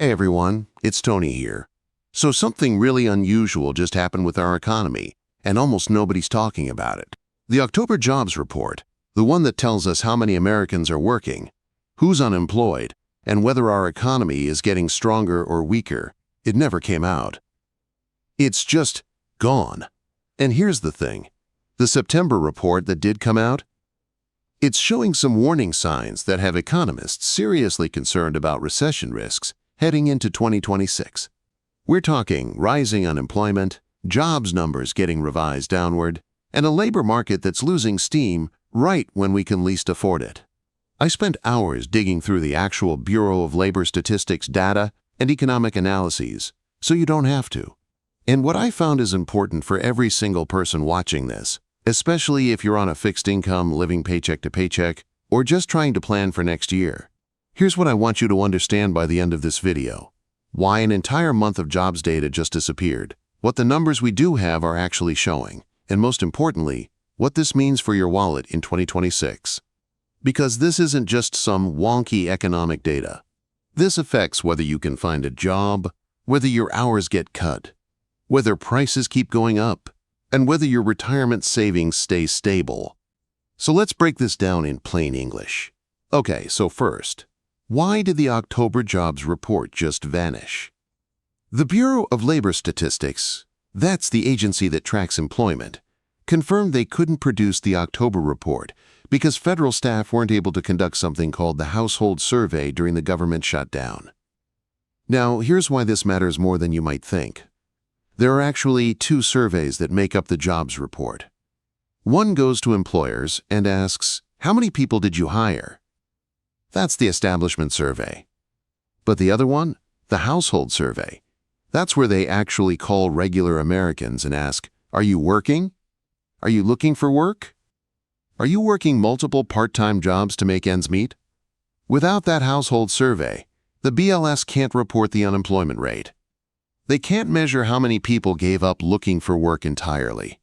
Hey everyone, it's Tony here. So something really unusual just happened with our economy, and almost nobody's talking about it. The October jobs report, the one that tells us how many Americans are working, who's unemployed, and whether our economy is getting stronger or weaker, it never came out. It's just gone. And here's the thing. The September report that did come out, it's showing some warning signs that have economists seriously concerned about recession risks heading into 2026. We're talking rising unemployment, jobs numbers getting revised downward, and a labor market that's losing steam right when we can least afford it. I spent hours digging through the actual Bureau of Labor Statistics data and economic analyses, so you don't have to. And what I found is important for every single person watching this, especially if you're on a fixed income living paycheck to paycheck or just trying to plan for next year. Here's what I want you to understand by the end of this video. Why an entire month of jobs data just disappeared, what the numbers we do have are actually showing, and most importantly, what this means for your wallet in 2026. Because this isn't just some wonky economic data. This affects whether you can find a job, whether your hours get cut, whether prices keep going up, and whether your retirement savings stay stable. So let's break this down in plain English. Okay, so first, why did the October jobs report just vanish? The Bureau of Labor Statistics, that's the agency that tracks employment, confirmed they couldn't produce the October report because federal staff weren't able to conduct something called the household survey during the government shutdown. Now, here's why this matters more than you might think. There are actually two surveys that make up the jobs report. One goes to employers and asks, how many people did you hire? That's the establishment survey. But the other one, the household survey, that's where they actually call regular Americans and ask, are you working? Are you looking for work? Are you working multiple part-time jobs to make ends meet? Without that household survey, the BLS can't report the unemployment rate. They can't measure how many people gave up looking for work entirely.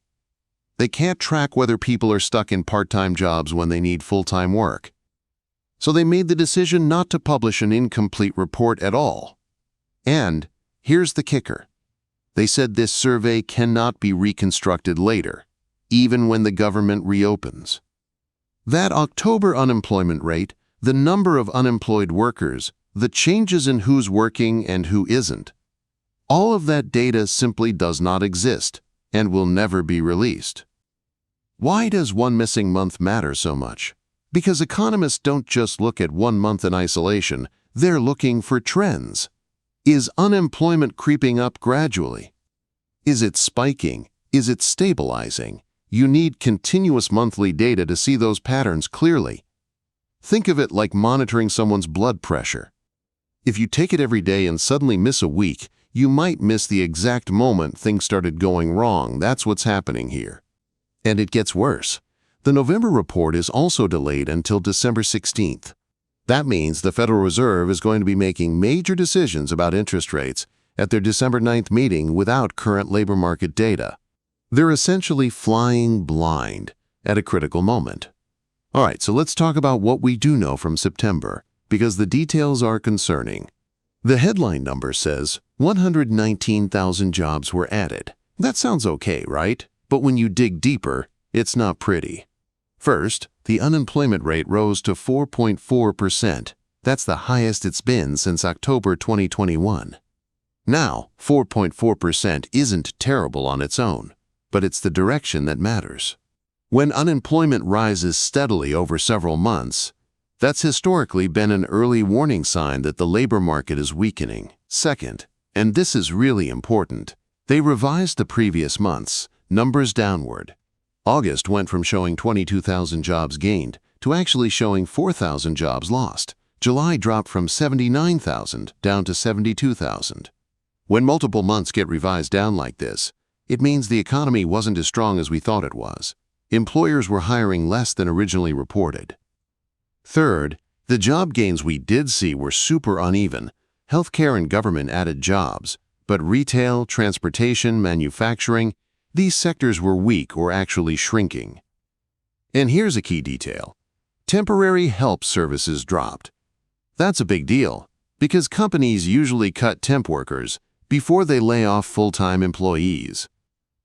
They can't track whether people are stuck in part-time jobs when they need full-time work. So they made the decision not to publish an incomplete report at all. And here's the kicker. They said this survey cannot be reconstructed later, even when the government reopens. That October unemployment rate, the number of unemployed workers, the changes in who's working and who isn't, all of that data simply does not exist and will never be released. Why does one missing month matter so much? Because economists don't just look at 1 month in isolation, they're looking for trends. Is unemployment creeping up gradually? Is it spiking? Is it stabilizing? You need continuous monthly data to see those patterns clearly. Think of it like monitoring someone's blood pressure. If you take it every day and suddenly miss a week, you might miss the exact moment things started going wrong. That's what's happening here. And it gets worse. The November report is also delayed until December 16th. That means the Federal Reserve is going to be making major decisions about interest rates at their December 9th meeting without current labor market data. They're essentially flying blind at a critical moment. All right, so let's talk about what we do know from September, because the details are concerning. The headline number says 119,000 jobs were added. That sounds okay, right? But when you dig deeper, it's not pretty. First, the unemployment rate rose to 4.4%. That's the highest it's been since October 2021. Now, 4.4% isn't terrible on its own, but it's the direction that matters. When unemployment rises steadily over several months, that's historically been an early warning sign that the labor market is weakening. Second, and this is really important, they revised the previous month's numbers downward. August went from showing 22,000 jobs gained to actually showing 4,000 jobs lost. July dropped from 79,000 down to 72,000. When multiple months get revised down like this, it means the economy wasn't as strong as we thought it was. Employers were hiring less than originally reported. Third, the job gains we did see were super uneven. Healthcare and government added jobs, but retail, transportation, manufacturing, these sectors were weak or actually shrinking. And here's a key detail. Temporary help services dropped. That's a big deal. because companies usually cut temp workers before they lay off full-time employees.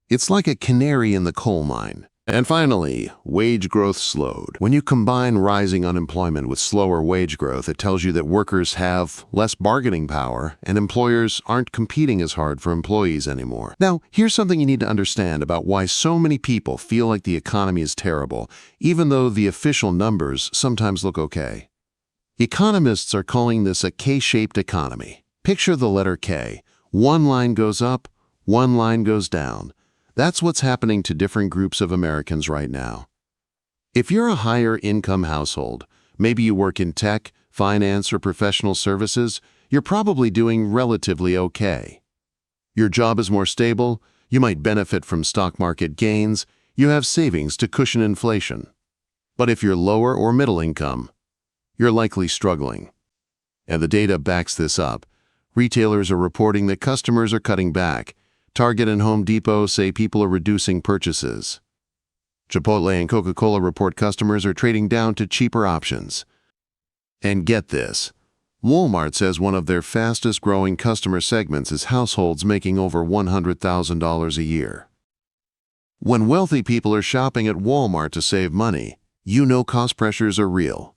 It's like a canary in the coal mine. And finally, wage growth slowed. When you combine rising unemployment with slower wage growth, it tells you that workers have less bargaining power and employers aren't competing as hard for employees anymore. Now, here's something you need to understand about why so many people feel like the economy is terrible, even though the official numbers sometimes look okay. Economists are calling this a K-shaped economy. Picture the letter K. One line goes up, one line goes down. That's what's happening to different groups of Americans right now. If you're a higher income household, maybe you work in tech, finance, or professional services, you're probably doing relatively okay. Your job is more stable, you might benefit from stock market gains, you have savings to cushion inflation. But if you're lower or middle income, you're likely struggling. And the data backs this up. Retailers are reporting that customers are cutting back. Target and Home Depot say people are reducing purchases. Chipotle and Coca-Cola report customers are trading down to cheaper options. And get this, Walmart says one of their fastest-growing customer segments is households making over $100,000 a year. When wealthy people are shopping at Walmart to save money, you know cost pressures are real.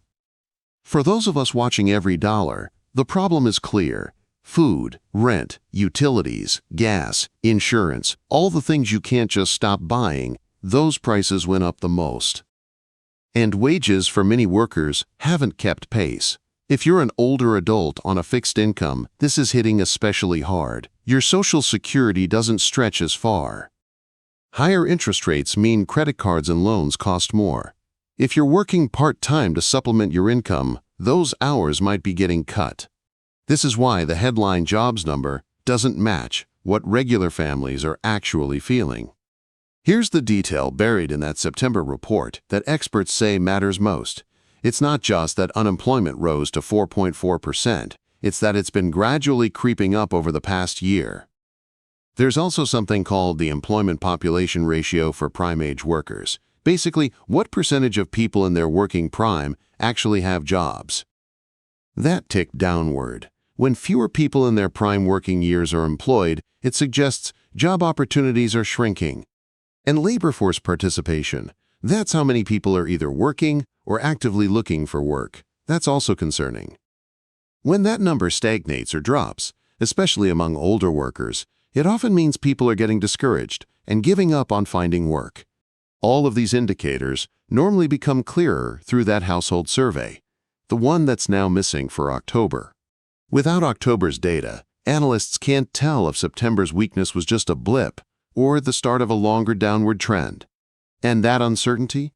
For those of us watching every dollar, the problem is clear. Food, rent, utilities, gas, insurance, all the things you can't just stop buying, those prices went up the most. And wages for many workers haven't kept pace. If you're an older adult on a fixed income, this is hitting especially hard. Your Social Security doesn't stretch as far. Higher interest rates mean credit cards and loans cost more. If you're working part-time to supplement your income, those hours might be getting cut. This is why the headline jobs number doesn't match what regular families are actually feeling. Here's the detail buried in that September report that experts say matters most. It's not just that unemployment rose to 4.4%, it's that it's been gradually creeping up over the past year. There's also something called the employment population ratio for prime-age workers. Basically, what percentage of people in their working prime actually have jobs? That ticked downward. When fewer people in their prime working years are employed, it suggests job opportunities are shrinking. And labor force participation, that's how many people are either working or actively looking for work. That's also concerning. When that number stagnates or drops, especially among older workers, it often means people are getting discouraged and giving up on finding work. All of these indicators normally become clearer through that household survey, the one that's now missing for October. Without October's data, analysts can't tell if September's weakness was just a blip or the start of a longer downward trend. And that uncertainty?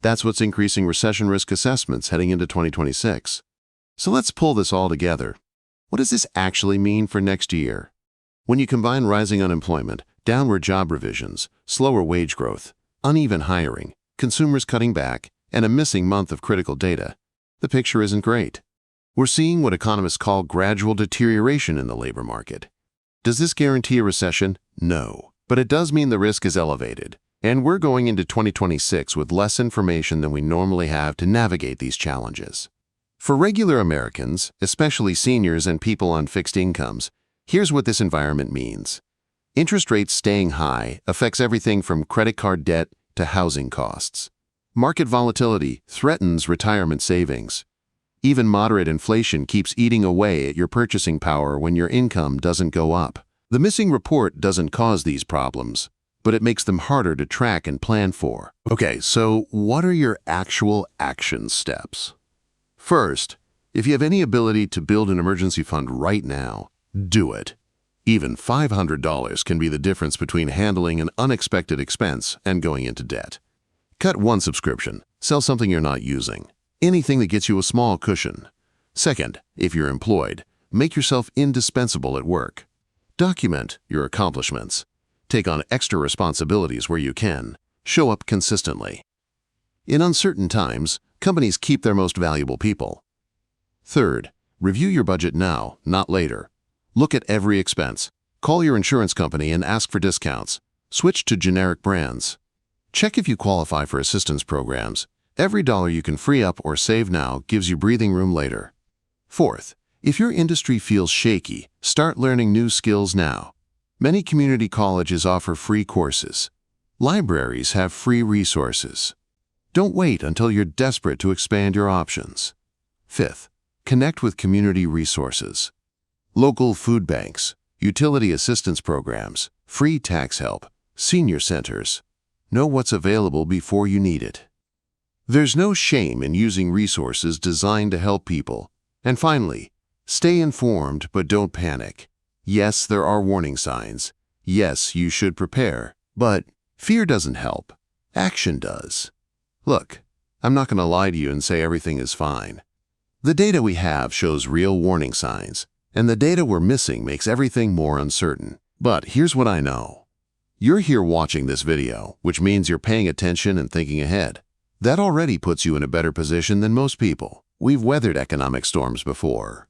That's what's increasing recession risk assessments heading into 2026. So let's pull this all together. What does this actually mean for next year? When you combine rising unemployment, downward job revisions, slower wage growth, uneven hiring, consumers cutting back, and a missing month of critical data, the picture isn't great. We're seeing what economists call gradual deterioration in the labor market. Does this guarantee a recession? No. But it does mean the risk is elevated, and we're going into 2026 with less information than we normally have to navigate these challenges. For regular Americans, especially seniors and people on fixed incomes, here's what this environment means. Interest rates staying high affects everything from credit card debt to housing costs. Market volatility threatens retirement savings. Even moderate inflation keeps eating away at your purchasing power when your income doesn't go up. The missing report doesn't cause these problems, but it makes them harder to track and plan for. Okay, so what are your actual action steps? First, if you have any ability to build an emergency fund right now, do it. Even $500 can be the difference between handling an unexpected expense and going into debt. Cut one subscription, sell something you're not using. Anything that gets you a small cushion. Second, if you're employed, make yourself indispensable at work. Document your accomplishments. Take on extra responsibilities where you can. Show up consistently. In uncertain times, companies keep their most valuable people. Third, review your budget now, not later. Look at every expense. Call your insurance company and ask for discounts. Switch to generic brands. Check if you qualify for assistance programs. Every dollar you can free up or save now gives you breathing room later. Fourth, If your industry feels shaky, start learning new skills now. Many community colleges offer free courses. Libraries have free resources. Don't wait until you're desperate to expand your options. Fifth, connect with community resources. Local food banks, utility assistance programs, free tax help, senior centers. Know what's available before you need it. There's no shame in using resources designed to help people. And finally, stay informed but don't panic. Yes, there are warning signs. Yes, you should prepare. But fear doesn't help. Action does. Look, I'm not going to lie to you and say everything is fine. The data we have shows real warning signs, and the data we're missing makes everything more uncertain. But here's what I know. You're here watching this video, which means you're paying attention and thinking ahead. That already puts you in a better position than most people. We've weathered economic storms before.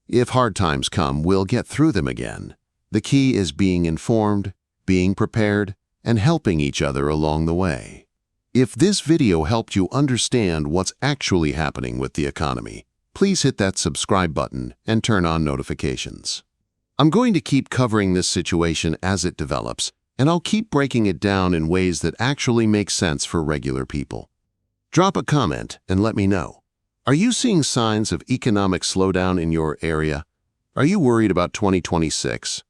If hard times come, we'll get through them again. The key is being informed, being prepared, and helping each other along the way. If this video helped you understand what's actually happening with the economy, please hit that subscribe button and turn on notifications. I'm going to keep covering this situation as it develops, and I'll keep breaking it down in ways that actually make sense for regular people. Drop a comment and let me know. Are you seeing signs of economic slowdown in your area? Are you worried about 2026?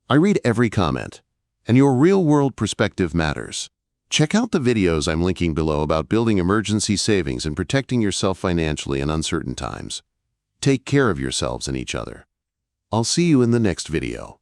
I read every comment, and your real-world perspective matters. Check out the videos I'm linking below about building emergency savings and protecting yourself financially in uncertain times. Take care of yourselves and each other. I'll see you in the next video.